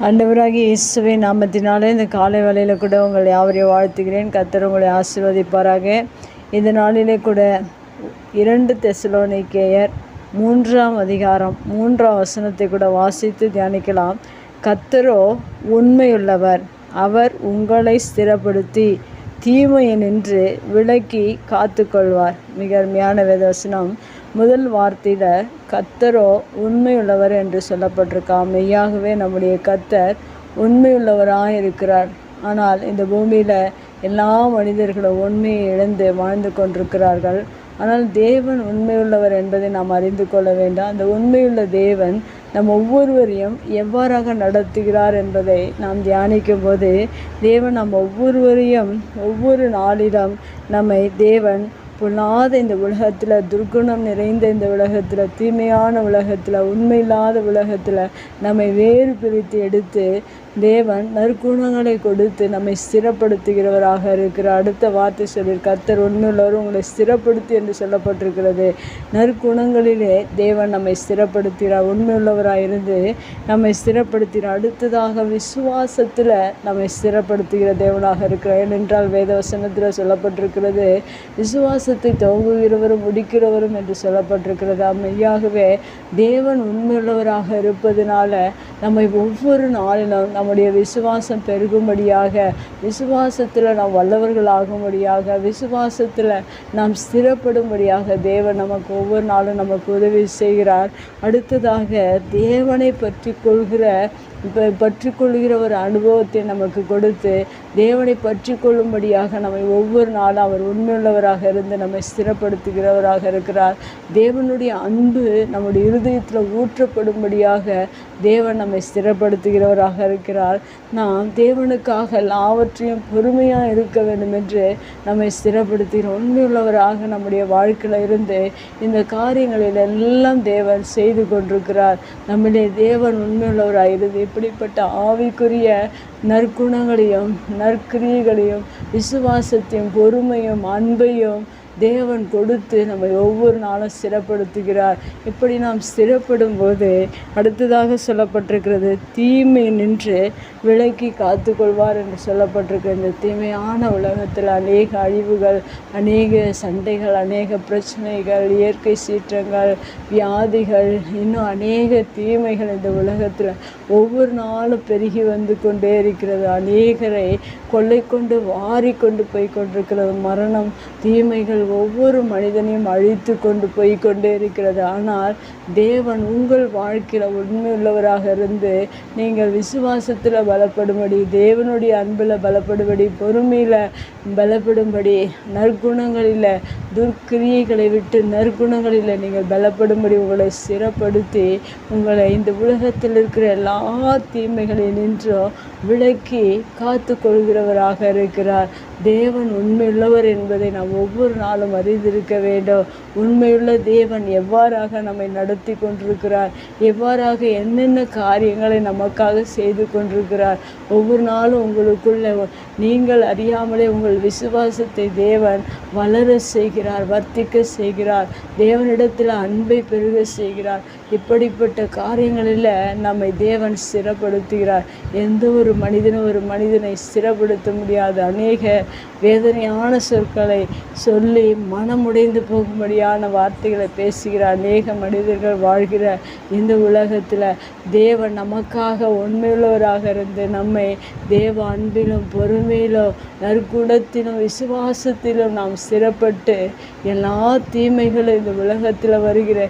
ஆண்டவராகிய இயேசுவின் நாமத்தினாலே இந்த காலை வேளையில் கூட உங்களை யாவரையும் வாழ்த்துகிறேன். கர்த்தர் உங்களை ஆசீர்வதிப்பாராக. இந்த நாளிலே கூட 2 தெசலோனிக்கேயர் 3ஆம் அதிகாரம் 3ஆம் வசனத்தை கூட வாசித்து தியானிக்கலாம். கர்த்தரோ உண்மையுள்ளவர், அவர் உங்களை ஸ்திரப்படுத்தி தீமையினின்று விலக்கி காத்து கொள்வார். மிக அருமையான வேதவசனம். முதல் வார்த்தையில் கர்த்தரோ உண்மையுள்ளவர் என்று சொல்லப்பட்டிருக்கா. மெய்யாகவே நம்முடைய கர்த்தர் உண்மையுள்ளவராக இருக்கிறார். ஆனால் இந்த பூமியில் எல்லா மனிதர்களும் உண்மையை இழந்து வாழ்ந்து கொண்டிருக்கிறார்கள். ஆனால் தேவன் உண்மையுள்ளவர் என்பதை நாம் அறிந்து கொள்ள வேண்டும். அந்த உண்மையுள்ள தேவன் நம் ஒவ்வொருவரையும் எவ்வாறாக நடத்துகிறார் என்பதை நாம் தியானிக்கும் போது தேவன் நம் ஒவ்வொருவரையும் ஒவ்வொரு நாளிலும் நம்மை தேவன் பொல்லாத இந்த உலகத்தில், துர்குணம் நிறைந்த இந்த உலகத்தில், தீமையான உலகத்தில், உண்மையில்லாத உலகத்தில் நம்மை வேறு பிரித்து எடுத்து தேவன் நற்குணங்களை கொடுத்து நம்மை ஸ்திரப்படுத்துகிறவராக இருக்கிறார். அடுத்த வார்த்தை சொல்லி கர்த்தர் உண்மையுள்ளவர், உங்களை ஸ்திரப்படுத்தி என்று சொல்லப்பட்டிருக்கிறது. நற்குணங்களிலே தேவன் நம்மை ஸ்திரப்படுத்துகிறார். உண்மையுள்ளவராக இருந்து நம்மை ஸ்திரப்படுத்துகிறார். அடுத்ததாக விசுவாசத்தில் நம்மை ஸ்திரப்படுத்துகிற தேவனாக இருக்கிறார். ஏனென்றால் வேதவசனத்தில் சொல்லப்பட்டிருக்கிறது, விசுவாசத்தை துவங்குகிறவரும் முடிக்கிறவரும் என்று சொல்லப்பட்டிருக்கிறது. மெய்யாகவே தேவன் உண்மையுள்ளவராக இருப்பதனால நம்மை ஒவ்வொரு நாளிலும் நம்முடைய விசுவாசம் பெருகும்படியாக, விசுவாசத்தில் நாம் வல்லவர்களாகும்படியாக, விசுவாசத்தில் நாம் ஸ்திரப்படும்படியாக தேவன் நமக்கு ஒவ்வொரு நாளும் நமக்கு உதவி செய்கிறார். அடுத்ததாக தேவனை பற்றி கொள்கிற ஒரு அனுபவத்தை நமக்கு கொடுத்து தேவனை பற்றி கொள்ளும்படியாக நம்மை ஒவ்வொரு நாளும் அவர் உண்மையுள்ளவராக இருந்து நம்மை ஸ்திரப்படுத்துகிறவராக இருக்கிறார். தேவனுடைய அன்பு நம்முடைய இருதயத்தில் ஊற்றப்படும்படியாக தேவன் நம்மை ஸ்திரப்படுத்துகிறவராக இருக்கிறார். நாம் தேவனுக்காக எல்லாவற்றையும் பொறுமையாக இருக்க வேண்டும் என்று நம்மை ஸ்திரப்படுத்துகிற உண்மையுள்ளவராக நம்முடைய வாழ்க்கையில் இருந்து இந்த காரியங்களில் எல்லாம் தேவன் செய்து கொண்டிருக்கிறார். நம்முடைய தேவன் உண்மையுள்ளவராக இருந்து இப்படிப்பட்ட ஆவிக்குரிய நற்குணங்களையும் நற்கிரியைகளையும் விசுவாசத்தையும் பொறுமையும் அன்பையும் தேவன் கொடுத்து நம்மை ஒவ்வொரு நாளும் ஸ்திரப்படுத்துகிறார். இப்படி நாம் ஸ்திரப்படும் போது அடுத்ததாக சொல்லப்பட்டிருக்கிறது, தீமை நின்று விலக்கி காத்து கொள்வார் என்று சொல்லப்பட்டிருக்கிற இந்த தீமையான உலகத்தில் அநேக அழிவுகள், அநேக சண்டைகள், அநேக பிரச்சனைகள், இயற்கை சீற்றங்கள், வியாதிகள், இன்னும் அநேக தீமைகள் இந்த உலகத்தில் ஒவ்வொரு நாளும் பெருகி வந்து கொண்டே இருக்கிறது. அநேகரை கொள்ளை கொண்டு வாரி கொண்டு போய் கொண்டிருக்கிறது. மரணம், தீமைகள் ஒவ்வொரு மனிதனையும் அழித்து கொண்டு போய் கொண்டே இருக்கிறது. ஆனால் தேவன் உங்கள் வாழ்க்கையில் உண்மையுள்ளவராக இருந்து நீங்கள் விசுவாசத்தில் பலப்படும்படி, தேவனுடைய அன்பில் பலப்படும்படி, பொறுமையில் பலப்படும்படி, நற்குணங்களில் துர்க்கிரியைகளை விட்டு நற்குணங்களில் நீங்கள் பலப்படும்படி உங்களை ஸ்திரப்படுத்தி உங்களை இந்த உலகத்தில் இருக்கிற எல்லா தீமைகளில் நின்றும் விலக்கி காத்து கொள்கிறவராக இருக்கிறார். தேவன் உண்மையுள்ளவர் என்பதை நாம் ஒவ்வொரு நாளும் அறிந்திருக்க வேண்டும். உண்மையுள்ள தேவன் எவ்வாறாக நம்மை நடத்தி கொண்டிருக்கிறார், எவ்வாறாக என்னென்ன காரியங்களை நமக்காக செய்து கொண்டிருக்கிறார். ஒவ்வொரு நாளும் உங்களுக்குள்ள நீங்கள் அறியாமலே உங்கள் விசுவாசத்தை தேவன் வளர செய்கிறார், வர்த்திக்க செய்கிறார், தேவனிடத்தில் அன்பை பெருக செய்கிறார். இப்படிப்பட்ட காரியங்களில் நம்மை தேவன் ஸ்திரப்படுத்துகிறார். எந்த ஒரு மனிதனை ஸ்திரப்படுத்த முடியாது. அநேக வேதனையான சொற்களை சொல்லி மனமுடைந்து போகும்படியான வார்த்தைகளை பேசுகிற அநேக மனிதர்கள் வாழ்கிற இந்த உலகத்தில் தேவன் நமக்காக உண்மையுள்ளவராக இருந்து நம்மை தேவ அன்பிலும் பொறுமையிலும் நற்குணத்திலும் விசுவாசத்திலும் நாம் ஸ்திரப்பட்டு எல்லா தீமைகளும் இந்த உலகத்தில் வருகிற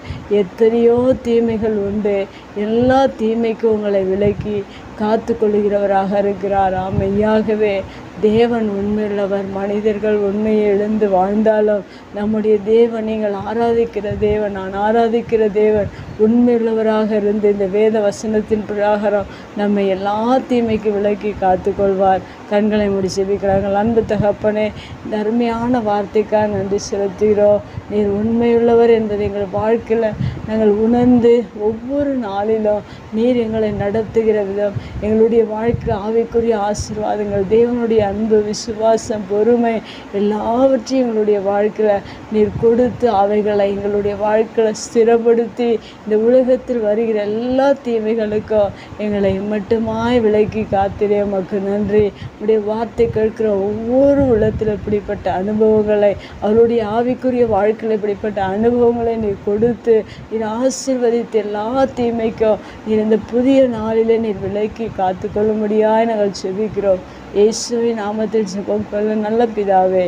எத்தனையோ தீமைகள் உண்டு, எல்லா தீமைக்கும் உங்களை விலக்கி காத்து கொள்கிறவராக இருக்கிறார். மெய்யாகவே தேவன் உண்மையுள்ளவர். மனிதர்கள் உண்மையை எழுந்து வாழ்ந்தாலும் நம்முடைய தேவன், நீங்கள் ஆராதிக்கிற தேவன், நான் ஆராதிக்கிற தேவன் உண்மையுள்ளவராக இருந்து இந்த வேத வசனத்தின் பிரகாரம் நம்மை எல்லா தீமைக்கு விலக்கி காத்து கொள்வார். கண்களை மூடி செபிக்கிறார்கள். அன்பு தகப்பனே, இந்த அருமையான வார்த்தைக்காக நன்றி செலுத்துகிறோம். நீர் உண்மையுள்ளவர் என்பதை எங்கள் வாழ்க்கையில் நாங்கள் உணர்ந்து ஒவ்வொரு நாளிலும் நீர் எங்களை நடத்துகிற விதம், எங்களுடைய வாழ்க்கை ஆவிக்குரிய ஆசீர்வாதங்கள், தேவனுடைய அன்பு, விசுவாசம், பொறுமை எல்லாவற்றையும் எங்களுடைய வாழ்க்கையில் நீர் கொடுத்து அவைகளை எங்களுடைய வாழ்க்கையில் ஸ்திரப்படுத்தி இந்த உலகத்தில் வருகிற எல்லா தீமைகளுக்கும் எங்களை மட்டுமாய் விலக்கி காத்திரே. உமக்கு நன்றி. உடைய வார்த்தை கேட்கிற ஒவ்வொரு உள்ளத்தில் இப்படிப்பட்ட அனுபவங்களை, அவருடைய ஆவிக்குரிய வாழ்க்கையில் இப்படிப்பட்ட அனுபவங்களை நீர் கொடுத்து நீர் ஆசீர்வதித்து எல்லா தீமைக்கும் நீர் இந்த புதிய நாளிலே நீர் விலக்கி காத்துக்கொள்ளும்படியாய் நாங்கள் செபிக்கிறோம். இயேசுவின் நாமத்தில் ஜெபம் நல்ல பிதாவே,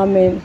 ஆமென்.